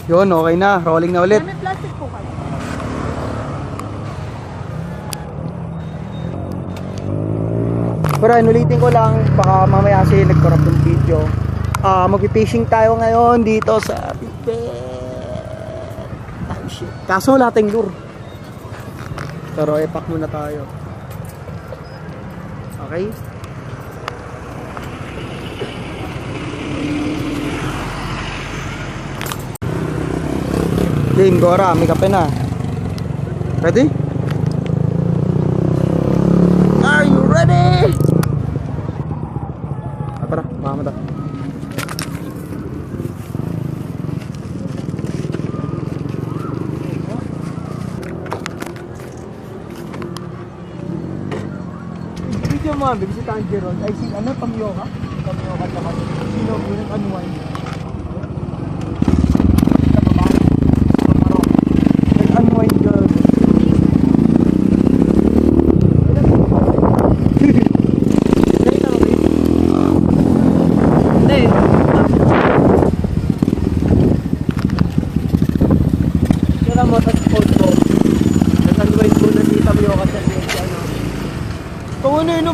Yun, okay na. Rolling na ulit. May plastic po kayo. Pero ulitin ko lang, baka mamaya kasi nag-corrupt yung video. Mag-fishing tayo ngayon dito sa Tibet. Ah, shit. Kaso wala tayong lure. Pero epak muna tayo. Okay? Game, Gora, may kape na. Ready? Are you ready? Para, mama ta. Video mo, si Tanjiro. Ay, si ano, Tamyoka? Tamyoka naman. Sino po yung unwind? Nag-unwind girl.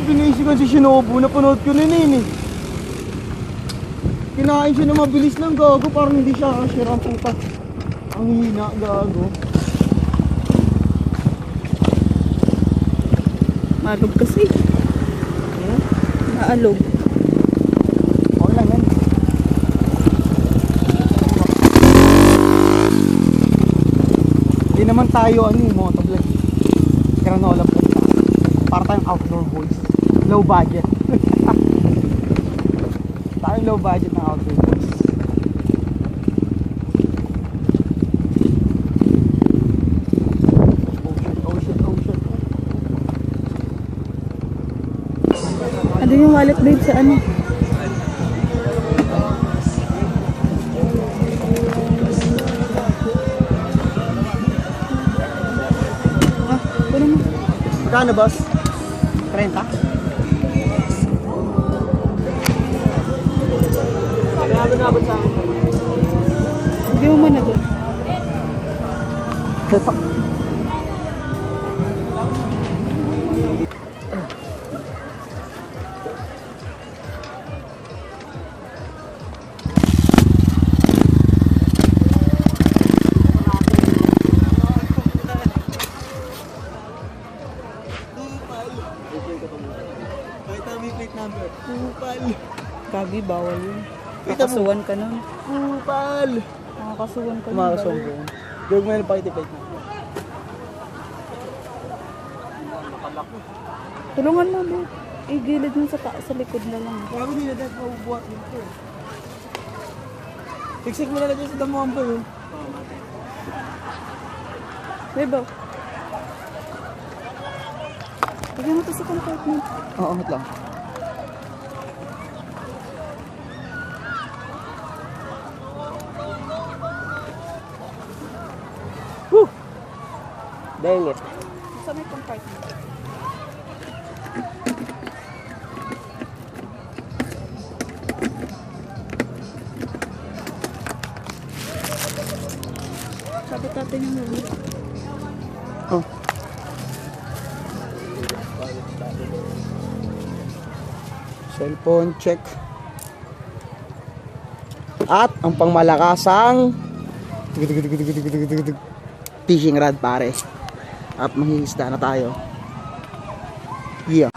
Binisigan si Shinobu, napanood ko na yun eh. Kinain siya na mabilis ng gago, parang hindi siya share ang puta. Ang hina, gago. Malog kasi. Naalog. Okay lang yan. Hindi naman tayo ano yung motovlog. Granola po. Para tayong outdoor boys. Low budget. Tayong low budget ng outdoor boys. Oh shit. Ano yung wallet babe sa ano? Kunin mo. Magkano boss? 30? Nabot sa akin. Hindi mo muna doon. Kagi, bawal yun. Nakasuwan ka nun. Kupal! Nakakasuwan ka nun. Kumakasuwan ko. Gawag mo yung pakitipate na. Tulungan mo babe. Igilid mo sa likod na lang. Grabe nila dahil mabubuhat dito. Siksik mo na lang dyan sa damuhan po yun. Babe, lagyan mo ito sa compartment. Oo, angat lang. Woo! Dang it. Sa may compartment. Sabi natin yung nuli. Oh. Cellphone check. At ang pangmalakasang fishing rod pare. At manghihisda na tayo. Yeah.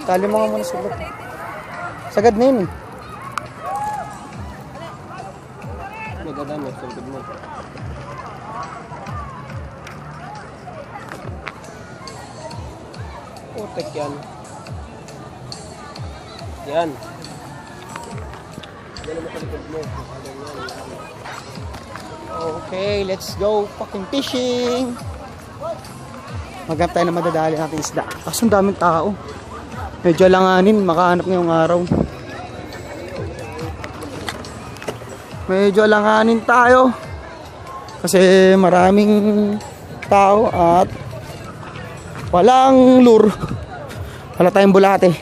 Tali mo nga muna sagad. Sagad na yun eh. Nagadami, sagad mo. Putek yan. Yan. Yan ang makalikod mo. Okay, let's go fucking fishing. Maghanap tayo na madadali natin isda. Kaso ang daming tao. Medyo langanin, makahanap ngayong araw. Medyo langanin tayo. Kasi maraming tao at walang lure. Wala tayong bulate.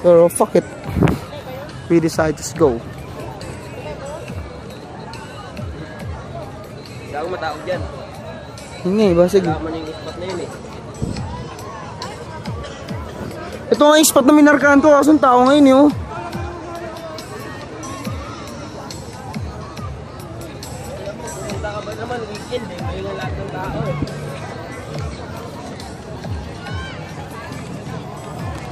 Pero fuck it. We decide to go. Hindi ako matawag dyan. Hindi ba? Sige. Wala man yung spot na yun eh. Ito nga yung spot na minarkahan ko. Kaso ang tao ngayon eh. Oh. Punta ka ba naman weekend eh. May nga lahat ng tao eh.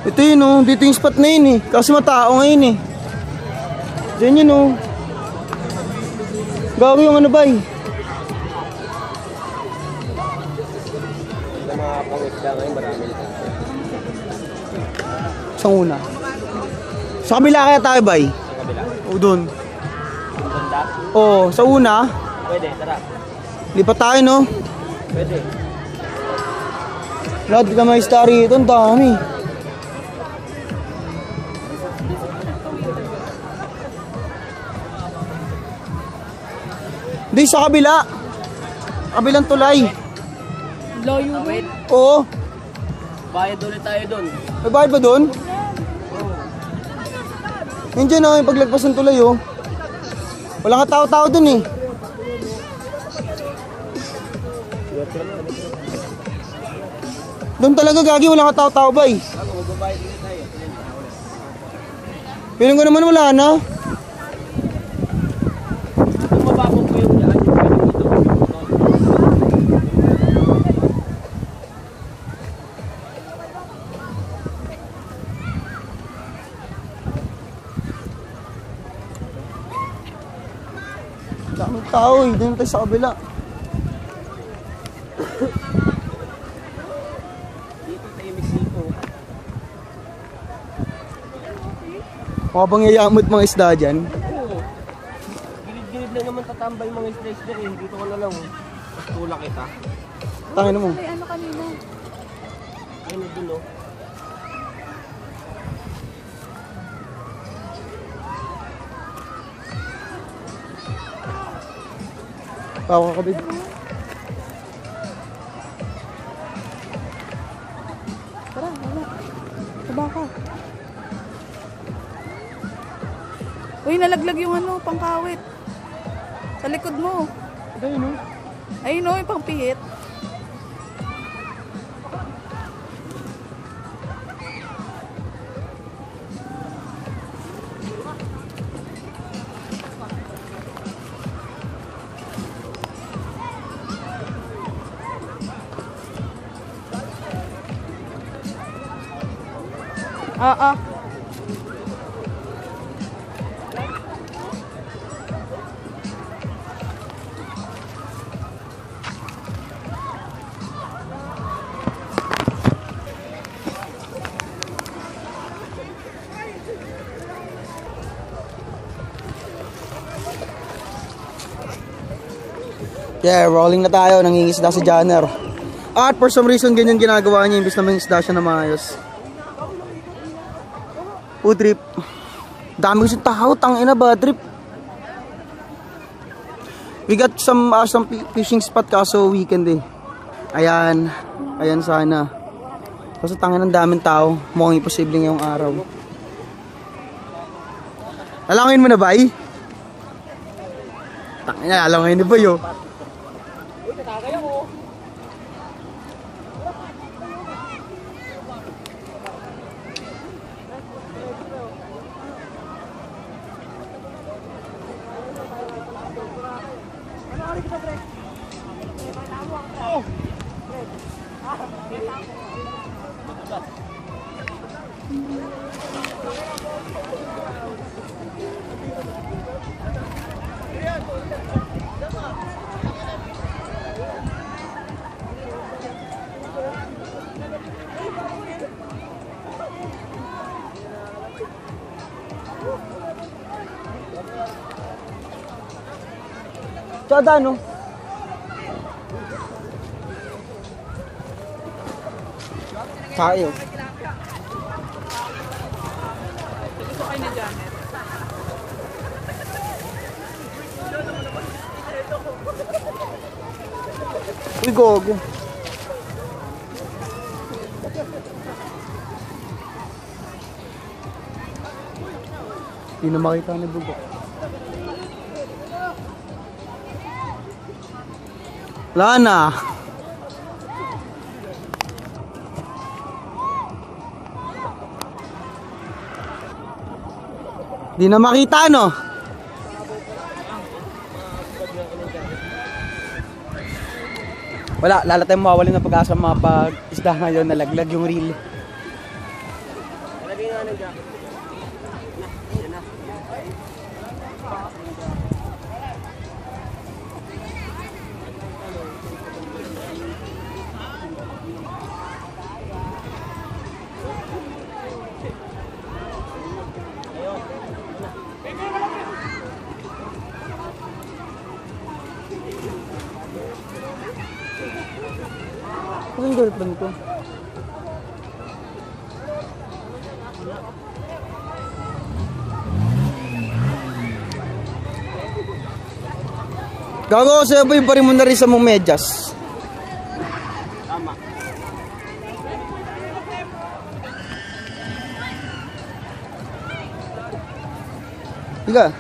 Ito yun oh. Dito yung spot na yun eh. Kasi matao ngayon eh. Diyan yun oh. Gago yung ano ba eh. Sa mga pangisda ngayon marami na. Sa una. Sa kabila kaya tayo ba eh? Sa kabila. O doon. Ang ganda. Oo, sa una. Pwede, tara. Lipat tayo no. Pwede. Lahat ka may story ito. Ang dami. Di sa kabila. Kabilang tulay. Layo mo. Wait, Oo. bayad ulit tayo doon. May bayad ba doon? Nandiyan na yung paglagpas ng tulay oh. Wala ka tao-tao doon eh. Doon talaga gagi, wala ka tao-tao ba eh. Ako, magbabayad ulit tayo. Piling ko naman wala na. Kung mababog ko yung daan, yung pwede dito. Daming tao eh, doon tayo sa kabila. Dito tayo Mexico. Mukha bang yayamot mga isda dyan? Oo. Gilid-gilid lang naman tatambay mga isda eh. Dito ko na lang. Mas tulak kita. Tangin mo. May ano kanina. Ayun na dun oh. Tawa ka, babe. Tara, wala. Taba ka. Uy, nalaglag yung ano, pangkawit. Sa likod mo. Ayun no? Ayun o, yung pangpihit. Ah. Yeah, rolling na tayo. Nangingisda si Janner. At for some reason, ganyan ginagawa niya. Imbis na mangisda siya na maayos. Food trip. Dami kasi tao. Tangina ba trip. We got some fishing spot kaso weekend eh. Ayan. Ayan sana. Kaso tangina ng daming tao. Mukhang imposible ngayong araw. Lalangin mo na ba eh? Tangina, lalangin na ba yun? Sada no? Tayo. Gusto kayo na Janet. Uy, gogo. Hindi na makita ni Bugo. Wala na. Hindi na makita, no? Wala, lalo tayong mawawala ng pag-asa mga pag-isda ngayon, nalaglag yung reel. Lagay nga ng jacket. Yan na. Ano yung girlfriend ko? Gago, sa'yo ba yung pari mo na rin sa mong medyas? Tama. Higa.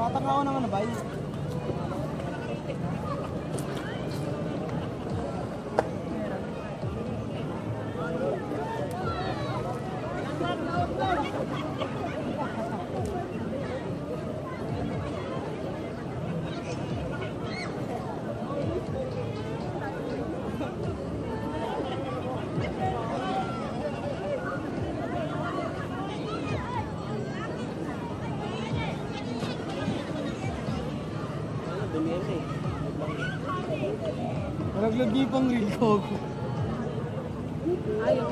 Patang ako ng ano ba? Nalaglag niyo pang reel ko. Ayaw.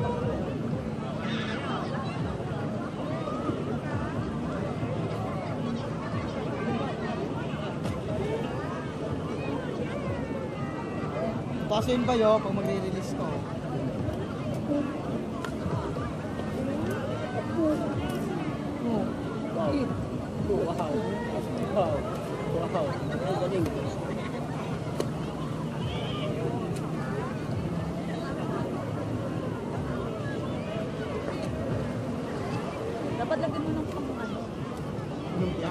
Pasuin pa yun pag magre-release ko. Wow. Ang galing. Dapat lagyan mo ng pang ano. Lumpia.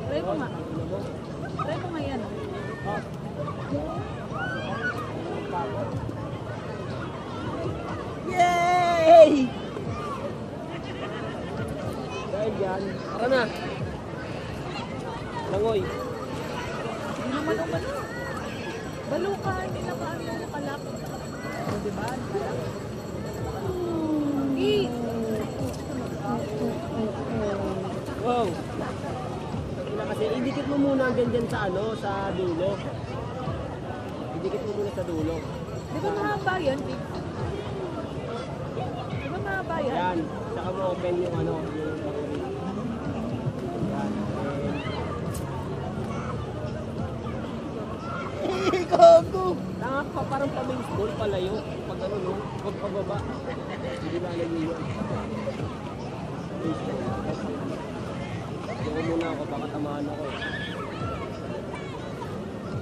Try mo nga. Try mo nga yan. Yay! Dahil yan. Tara na. Langoy. Hindi naman umano. Balo ka, hindi na ka nakalap. O, diba? Wow. Kasi idikit mo muna dyan sa ano, sa dulo. Idikit mo muna sa dulo. Di ba mahaba yan, Vic? Di ba mahaba yan? Yan. Saka mo open yung ano, yung yan. Gago! Tanga ka, parang pa-baseball, palayo. Pag ano, no? Huwag pababa. Hindi ba alam yun? Baseball. Doon muna ako, baka tamaan ako eh.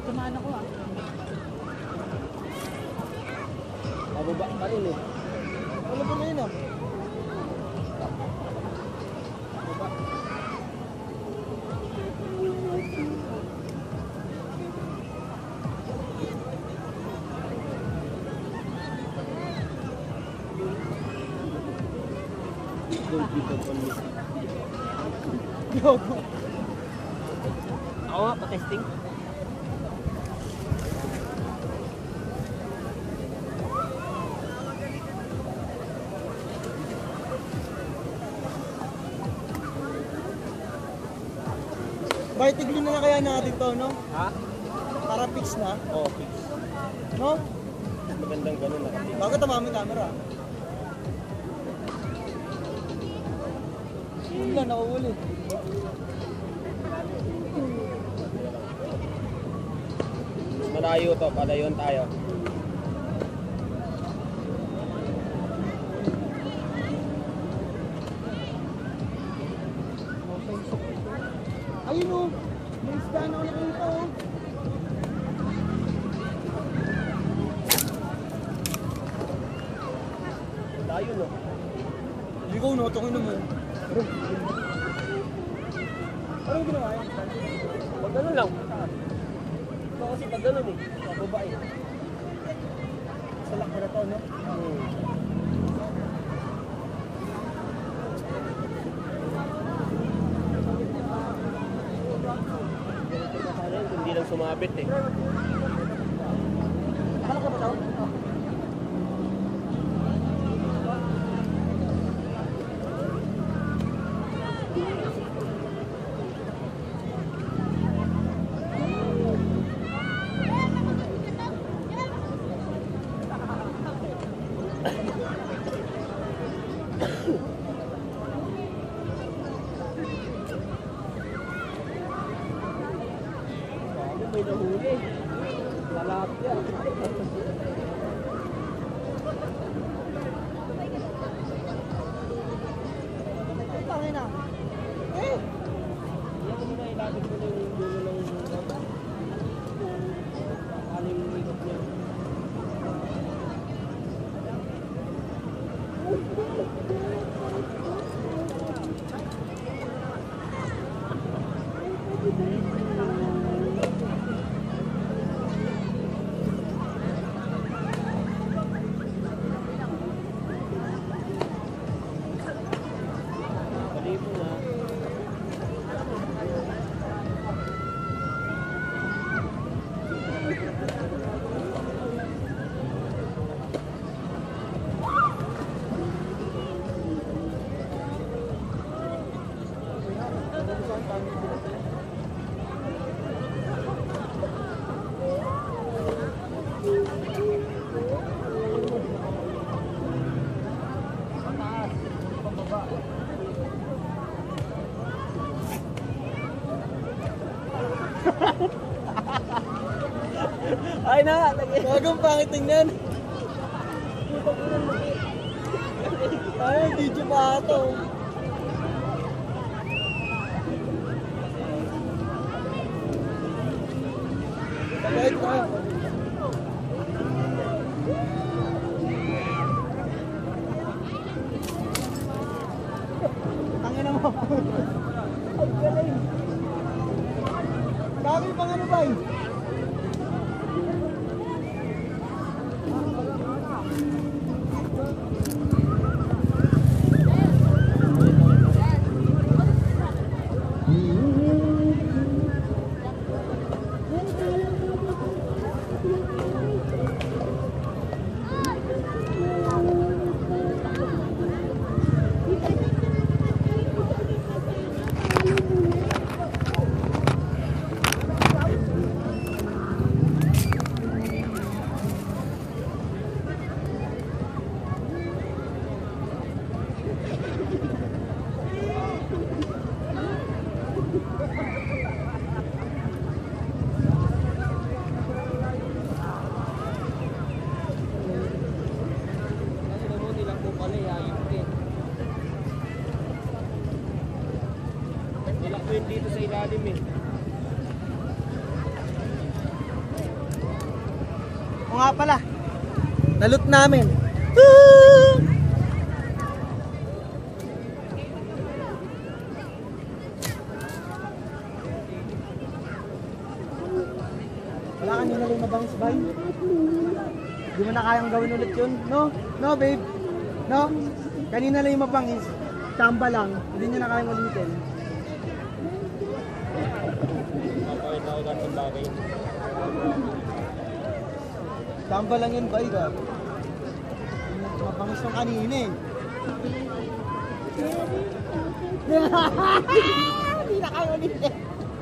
Tumaan ako ah. Mababa pa rin eh. Ano ba na yun ah? Don't give up on me. Ako nga, pa-testing. Bay, tiglo na kaya natin to, no? Ha? Para fix na, Oo, fix. no? Magandang ganun na kasi. Bago tamami camera. Yun lang, nakahuli. Malayo to, palayon tayo. Ayun o, may isda na ako nakita o. Layo no. Ligaw no, tungin naman. Ano ginawa yan? Pag ganun lang. Ito kasi pag ganun eh. Bababa eh. Salak mo na to, no? Sana yun, hindi lang sumabit eh. Akala ka ba to? May nahuli. Lalapya. Tangin na. Eh! Yan mo na ilapit ko na yung dulo ng aling ikot niya. Palipo na. Ay na! Bagang pangit tingnan. Ay, video pa ito. Sabay tayo. Tangina mo. Ay, galing. Dami pang ano ba yun? Nilak mo yun dito sa ilalim eh. O nga pala, nalot namin. Wala ka nyo nalang mabangis, bay. Di mo na kayang gawin ulit yun, no? No, babe? No? Kanina lang yung mabangis. Chamba lang. Hindi nyo na kayang ulitin. Papakita ko lahat ng bagay. Chamba lang yun, bay, ka. Mabangis yung kanina eh. Hindi na kayang ulitin.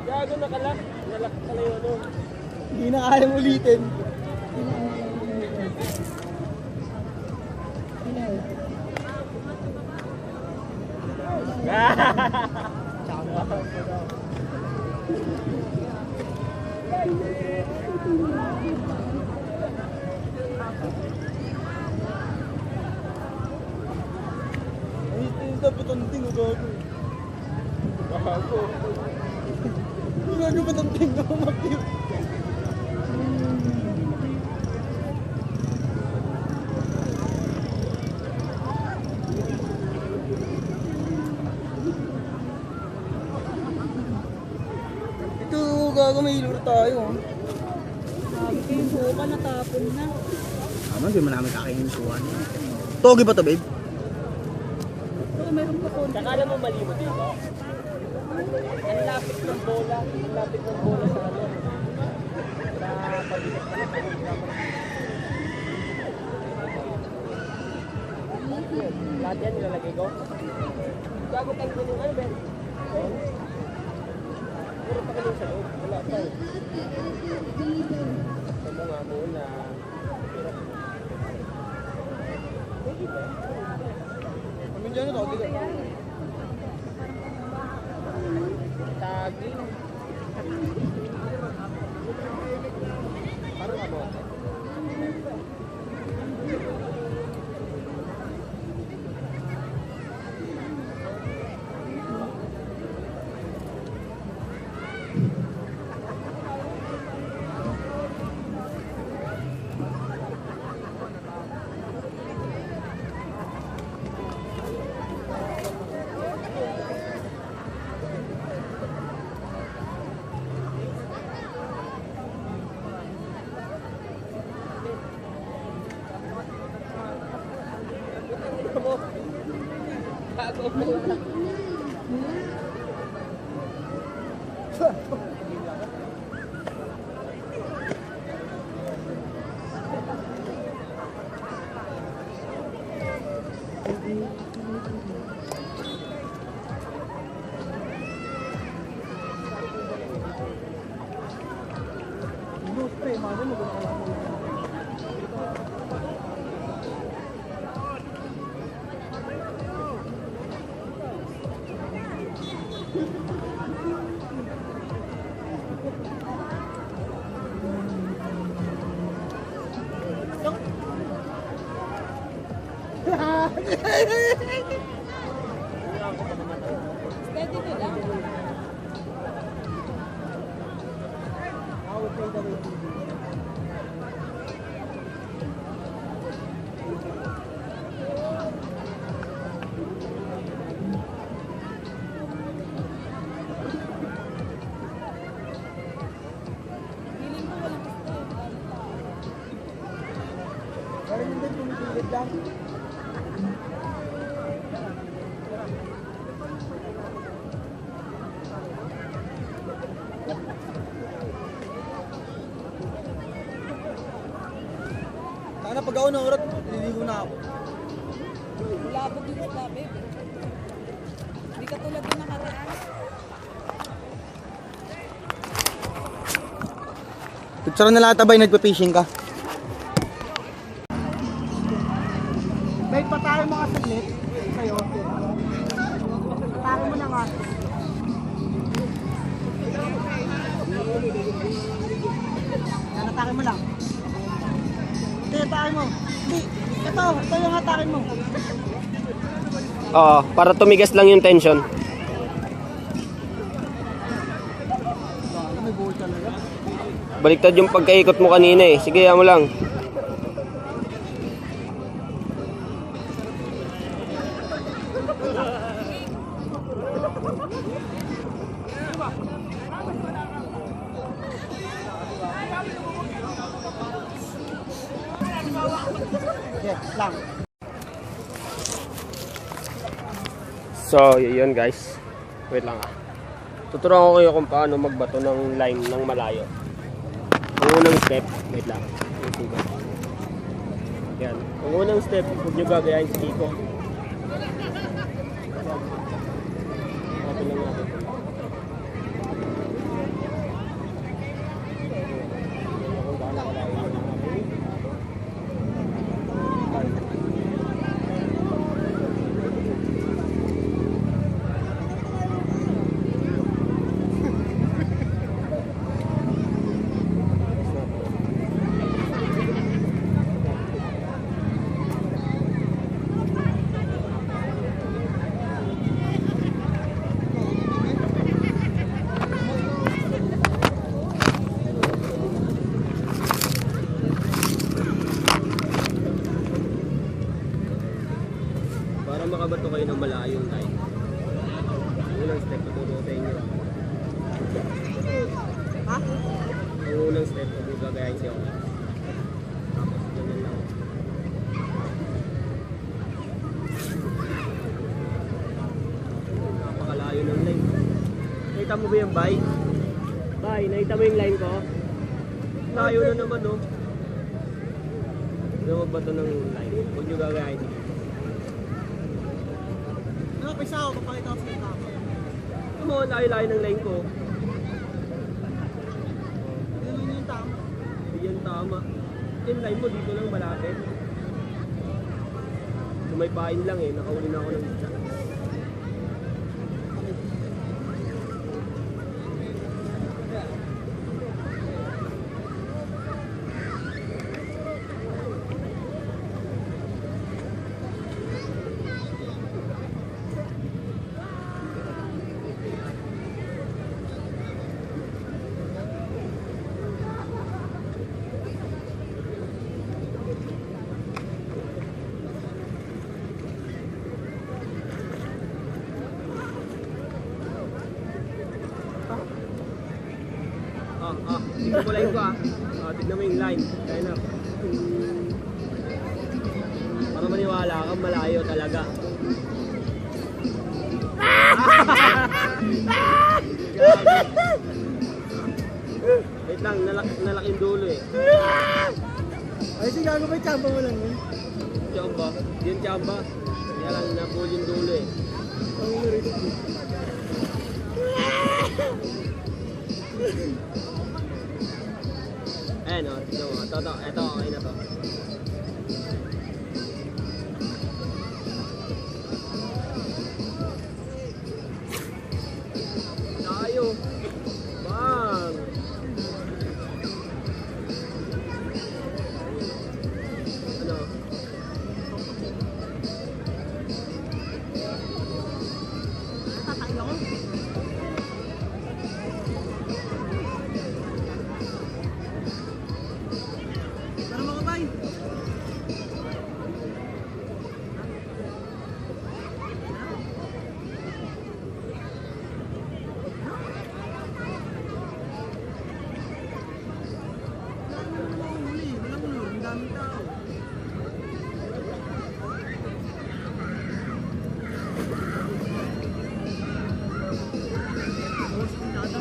Gago nakalak. Nalak pala yun, no? Hindi na kayang ulitin. Ay, dapat ang tingo gago. Gago. Gago ba ang tingo umakit? Ito, gago, may ilur tayo. Sabi ko yung buka natapon na. Tama, hindi mo namin kakainin suwan. Togi ba to, babe? So, meron pa konti. Saka alam mo mali mo dito. Ang lapit ng bola. Ang lapit ng bola sa ano. Sa pabigat pa ng lahat yan nilalagay ko. Gago tayo din yung ano, Ben? Puro pa kami sa loob. Wala pa eh. Ito nga muna. Ano dyan ito? Taging. Parang ako. Gago mo. Spray, mga mo Steady ko lang. Feeling ko walang stay. Parang hindi tumitigil lang. Sana pag ako naurat, liligo na ako. Labog yung isda, babe. Hindi ka tulad ng nakaraan. Picture na lahat abay, nagpa-fishing ka. Babe, patay mo ka saglit. Sa'yo. Patay mo na nga. Yan, atake mo lang. Ito, atake mo. Hindi. Ito yung atake mo. Oo, para tumigas lang yung tension. May bull talaga. Baliktad yung pagkaikot mo kanina eh. Sige, yan mo lang. Yes, lang. So, yun guys. Wait lang ah. Tuturuan ko kayo kung paano magbato ng line ng malayo. Ang unang step, wait lang. Yan. Ang unang step, huwag nyo gagayahin si Kiko. Open lang natin. Kung gaano kalayo. Para makabato kayo ng malayong line. Ang unang step, tuturo sa inyo. Ha? Ang unang step, huwag nyo gagayahin si Oki. Tapos, ganyan lang. Napakalayo ng line. Nakita mo ba yung bay? Bay, nakita mo yung line ko? Layo na naman, no? Huwag magbato ng line. Huwag nyo gagayahin si Kiko. Pisa ako, papakita ko sa ito. Ano mo, layo-layo ng line ko. Yun yung tama. Yan tama. Yung line mo dito lang malapit. Sumaypain lang eh, nakauli na ako ng isa. Tignan mo line ko ah. Tignan mo yung line. Kaya na. Para maniwala ka, malayo talaga. Wait lang, nalaking dulo eh. Ay, sige, ano ba yung tsamba mo lang yun? Tsamba. Yun tsamba. Kaya lang, napull yung dulo eh. Ayan o, tignan mo. Ito, okay na to. Tayo. Bang! Ano? Tatay ako. Tara mga bay.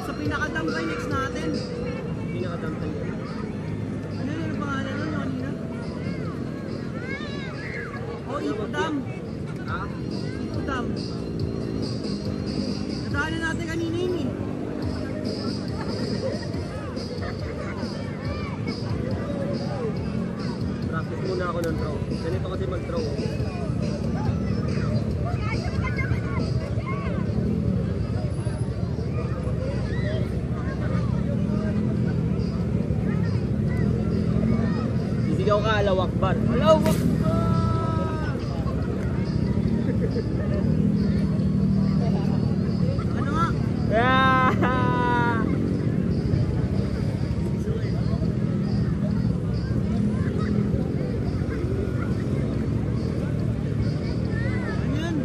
Sa pinakadambay next natin. Pinakatamtan yun. Ano yun ang pangalan nun kanina? Oh, Ipodam. Ha? Ipodam. Nadaanan natin kanina yun eh. Practice muna ako ng throw. Ganito kasi mag-throw. Sisigaw ka, Allahu Akbar. Allahu Akbar! Ano nga? Ah! Ano yun?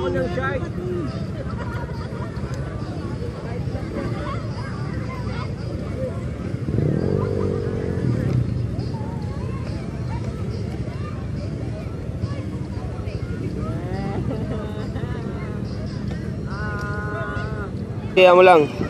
ako ng shark. Kaya mo lang.